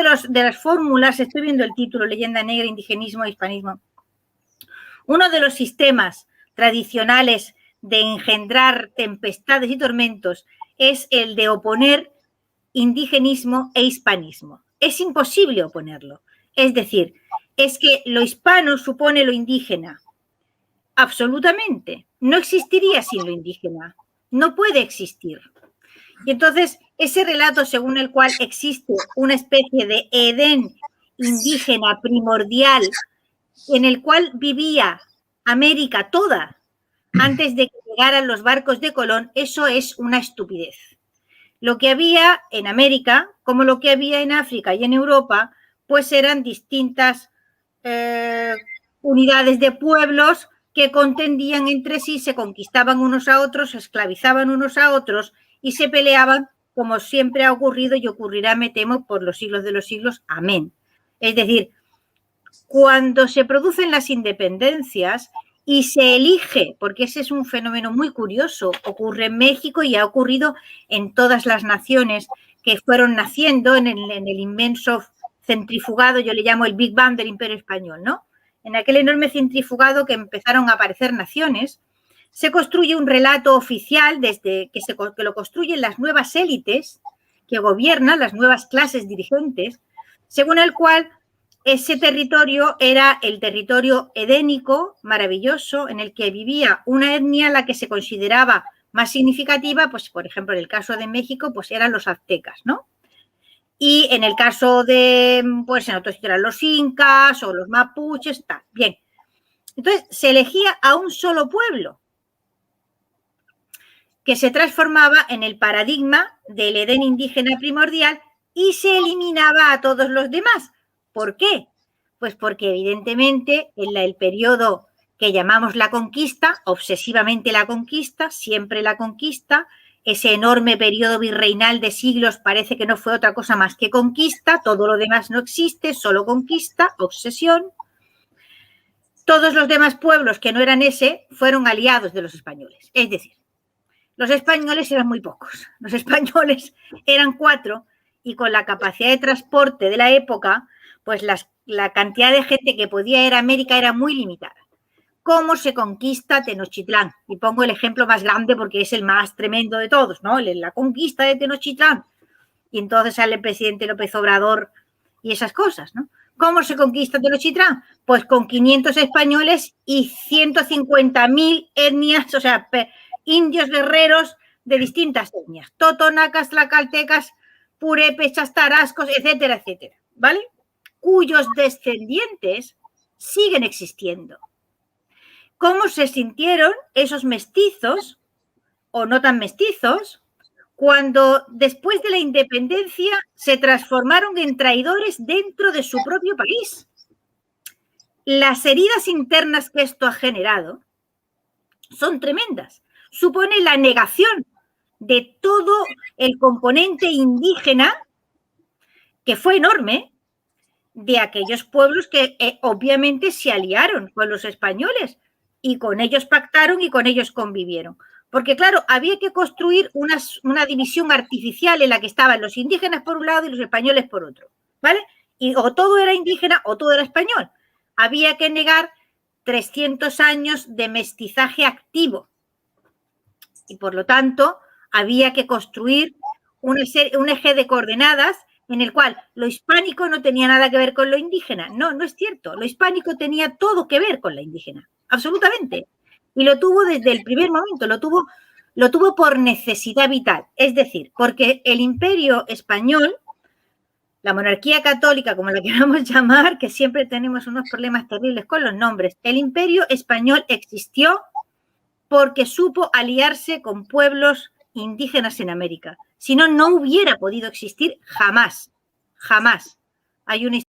de las fórmulas, estoy viendo el título, Leyenda Negra, Indigenismo e Hispanismo. Uno de los sistemas tradicionales de engendrar tempestades y tormentos es el de oponer indigenismo e hispanismo. Es imposible oponerlo. Es decir, es que lo hispano supone lo indígena. Absolutamente. No existiría sin lo indígena. No puede existir. Y entonces, ese relato según el cual existe una especie de Edén indígena primordial en el cual vivía América toda antes de que llegaran los barcos de Colón, eso es una estupidez. Lo que había en América, como lo que había en África y en Europa, pues eran distintas unidades de pueblos que contendían entre sí, se conquistaban unos a otros, se esclavizaban unos a otros y se peleaban, como siempre ha ocurrido y ocurrirá, me temo, por los siglos de los siglos. Amén. Es decir, cuando se producen las independencias y se elige, porque ese es un fenómeno muy curioso, ocurre en México y ha ocurrido en todas las naciones que fueron naciendo en el inmenso centrifugado, yo le llamo el Big Bang del Imperio Español, ¿no? En aquel enorme centrifugado que empezaron a aparecer naciones, se construye un relato oficial desde que lo construyen las nuevas élites que gobiernan, las nuevas clases dirigentes, según el cual ese territorio era el territorio edénico, maravilloso, en el que vivía una etnia a la que se consideraba más significativa, pues por ejemplo en el caso de México, pues eran los aztecas, ¿no? Y en el caso de, pues en otros eran los incas o los mapuches, tal. Bien. Entonces se elegía a un solo pueblo que se transformaba en el paradigma del Edén indígena primordial y se eliminaba a todos los demás. ¿Por qué? Pues porque evidentemente en el periodo que llamamos la conquista, obsesivamente la conquista, siempre la conquista, ese enorme periodo virreinal de siglos parece que no fue otra cosa más que conquista, todo lo demás no existe, solo conquista, obsesión. Todos los demás pueblos que no eran ese fueron aliados de los españoles. Es decir, los españoles eran muy pocos, los españoles eran 4 y con la capacidad de transporte de la época, pues la cantidad de gente que podía ir a América era muy limitada. ¿Cómo se conquista Tenochtitlán? Y pongo el ejemplo más grande porque es el más tremendo de todos, ¿no? La conquista de Tenochtitlán. Y entonces sale el presidente López Obrador y esas cosas, ¿no? ¿Cómo se conquista Tenochtitlán? Pues con 500 españoles y 150.000 etnias, o sea, indios guerreros de distintas etnias. Totonacas, tlacaltecas, purépechas, tarascos, etcétera, etcétera, ¿vale? Cuyos descendientes siguen existiendo. ¿Cómo se sintieron esos mestizos, o no tan mestizos, cuando después de la independencia se transformaron en traidores dentro de su propio país? Las heridas internas que esto ha generado son tremendas. Supone la negación de todo el componente indígena, que fue enorme, de aquellos pueblos que obviamente se aliaron con los españoles y con ellos pactaron y con ellos convivieron. Porque, claro, había que construir una división artificial en la que estaban los indígenas por un lado y los españoles por otro, ¿vale? Y o todo era indígena o todo era español. Había que negar 300 años de mestizaje activo. Y, por lo tanto, había que construir un eje de coordenadas en el cual lo hispánico no tenía nada que ver con lo indígena. No, no es cierto. Lo hispánico tenía todo que ver con la indígena, absolutamente. Y lo tuvo desde el primer momento, lo tuvo por necesidad vital. Es decir, porque el imperio español, la monarquía católica, como la queramos llamar, que siempre tenemos unos problemas terribles con los nombres, el imperio español existió porque supo aliarse con pueblos indígenas en América. Si no, no hubiera podido existir jamás, jamás. Hay una